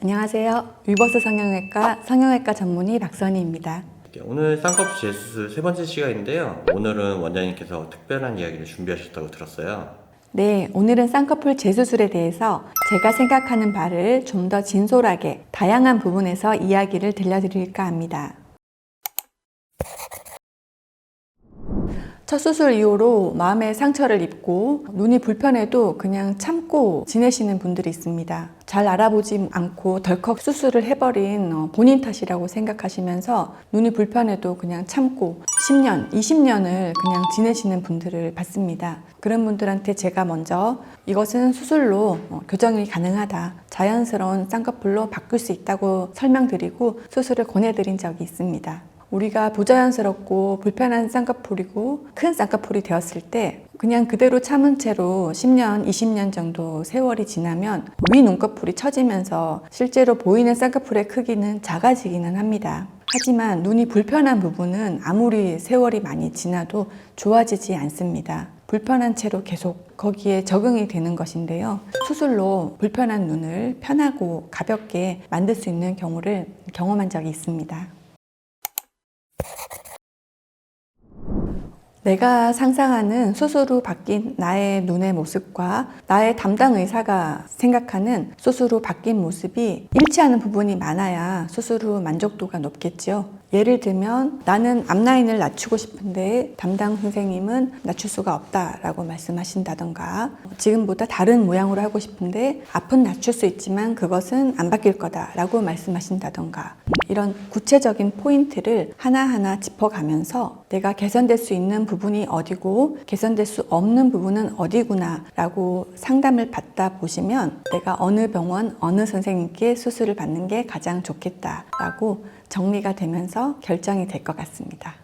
안녕하세요. 위버스 성형외과 전문의 박선희입니다. 오늘 쌍꺼풀 재수술 세 번째 시간인데요. 오늘은 원장님께서 특별한 이야기를 준비하셨다고 들었어요. 네, 오늘은 쌍꺼풀 재수술에 대해서 제가 생각하는 바를 좀 더 진솔하게 다양한 부분에서 이야기를 들려드릴까 합니다. 첫 수술 이후로 마음의 상처를 입고 눈이 불편해도 그냥 참고 지내시는 분들이 있습니다. 잘 알아보지 않고 덜컥 수술을 해버린 본인 탓이라고 생각하시면서 눈이 불편해도 그냥 참고 10년, 20년을 그냥 지내시는 분들을 봤습니다. 그런 분들한테 제가 먼저 이것은 수술로 교정이 가능하다, 자연스러운 쌍꺼풀로 바꿀 수 있다고 설명드리고 수술을 권해드린 적이 있습니다. 우리가 부자연스럽고 불편한 쌍꺼풀이고 큰 쌍꺼풀이 되었을 때 그냥 그대로 참은 채로 10년, 20년 정도 세월이 지나면 위 눈꺼풀이 처지면서 실제로 보이는 쌍꺼풀의 크기는 작아지기는 합니다. 하지만 눈이 불편한 부분은 아무리 세월이 많이 지나도 좋아지지 않습니다. 불편한 채로 계속 거기에 적응이 되는 것인데요. 수술로 불편한 눈을 편하고 가볍게 만들 수 있는 경우를 경험한 적이 있습니다. 내가 상상하는 수술 후 바뀐 나의 눈의 모습과 나의 담당 의사가 생각하는 수술 후 바뀐 모습이 일치하는 부분이 많아야 수술 후 만족도가 높겠죠. 예를 들면 나는 앞라인을 낮추고 싶은데 담당 선생님은 낮출 수가 없다라고 말씀하신다던가, 지금보다 다른 모양으로 하고 싶은데 앞은 낮출 수 있지만 그것은 안 바뀔 거다라고 말씀하신다던가, 이런 구체적인 포인트를 하나하나 짚어가면서 내가 개선될 수 있는 부분이 어디고 개선될 수 없는 부분은 어디구나 라고 상담을 받다 보시면 내가 어느 병원 어느 선생님께 수술을 받는 게 가장 좋겠다라고 정리가 되면서 결정이 될 것 같습니다.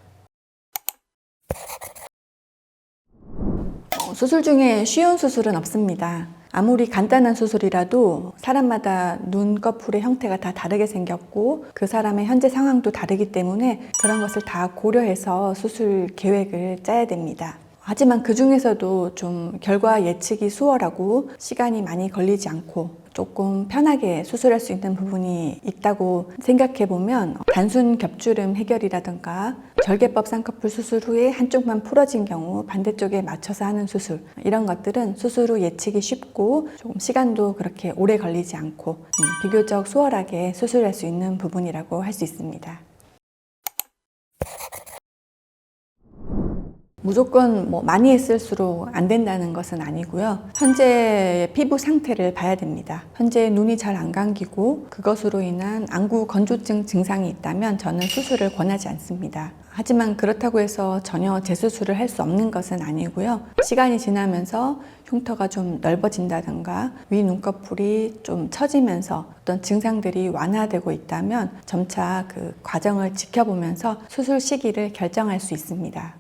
수술 중에 쉬운 수술은 없습니다. 아무리 간단한 수술이라도 사람마다 눈꺼풀의 형태가 다 다르게 생겼고 그 사람의 현재 상황도 다르기 때문에 그런 것을 다 고려해서 수술 계획을 짜야 됩니다. 하지만 그 중에서도 좀 결과 예측이 수월하고 시간이 많이 걸리지 않고 조금 편하게 수술할 수 있는 부분이 있다고 생각해 보면, 단순 겹주름 해결이라든가 절개법 쌍꺼풀 수술 후에 한쪽만 풀어진 경우 반대쪽에 맞춰서 하는 수술, 이런 것들은 수술 후 예측이 쉽고 조금 시간도 그렇게 오래 걸리지 않고 비교적 수월하게 수술할 수 있는 부분이라고 할 수 있습니다. 무조건 많이 했을수록 안 된다는 것은 아니고요. 현재의 피부 상태를 봐야 됩니다. 현재 눈이 잘 안 감기고 그것으로 인한 안구 건조증 증상이 있다면 저는 수술을 권하지 않습니다. 하지만 그렇다고 해서 전혀 재수술을 할 수 없는 것은 아니고요. 시간이 지나면서 흉터가 좀 넓어진다든가 위 눈꺼풀이 좀 처지면서 어떤 증상들이 완화되고 있다면 점차 그 과정을 지켜보면서 수술 시기를 결정할 수 있습니다.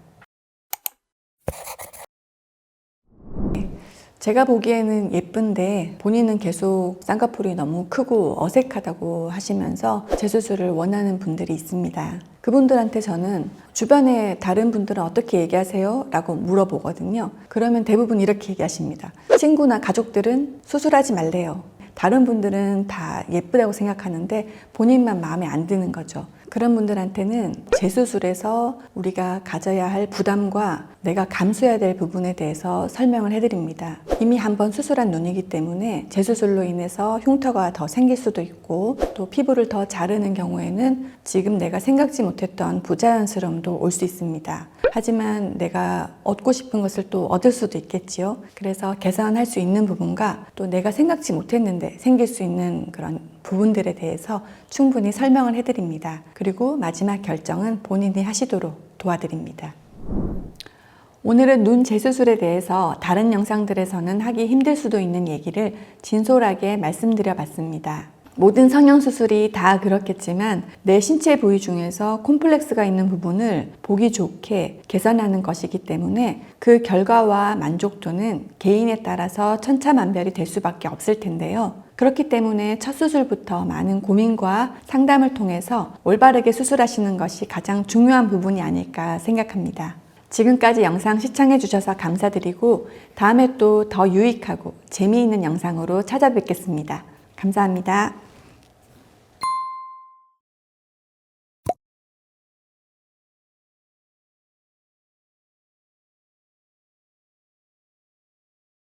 제가 보기에는 예쁜데 본인은 계속 쌍꺼풀이 너무 크고 어색하다고 하시면서 재수술을 원하는 분들이 있습니다. 그분들한테 저는 주변에 다른 분들은 어떻게 얘기하세요? 라고 물어보거든요. 그러면 대부분 이렇게 얘기하십니다. 친구나 가족들은 수술하지 말래요. 다른 분들은 다 예쁘다고 생각하는데 본인만 마음에 안 드는 거죠. 그런 분들한테는 재수술에서 우리가 가져야 할 부담과 내가 감수해야 될 부분에 대해서 설명을 해드립니다. 이미 한번 수술한 눈이기 때문에 재수술로 인해서 흉터가 더 생길 수도 있고 또 피부를 더 자르는 경우에는 지금 내가 생각지 못했던 부자연스러움도 올 수 있습니다. 하지만 내가 얻고 싶은 것을 또 얻을 수도 있겠지요. 그래서 개선할 수 있는 부분과 또 내가 생각지 못했는데 생길 수 있는 그런 부분들에 대해서 충분히 설명을 해드립니다. 그리고 마지막 결정은 본인이 하시도록 도와드립니다. 오늘은 눈 재수술에 대해서 다른 영상들에서는 하기 힘들 수도 있는 얘기를 진솔하게 말씀드려 봤습니다. 모든 성형수술이 다 그렇겠지만 내 신체 부위 중에서 콤플렉스가 있는 부분을 보기 좋게 개선하는 것이기 때문에 그 결과와 만족도는 개인에 따라서 천차만별이 될 수밖에 없을 텐데요. 그렇기 때문에 첫 수술부터 많은 고민과 상담을 통해서 올바르게 수술하시는 것이 가장 중요한 부분이 아닐까 생각합니다. 지금까지 영상 시청해 주셔서 감사드리고 다음에 또 더 유익하고 재미있는 영상으로 찾아뵙겠습니다. 감사합니다.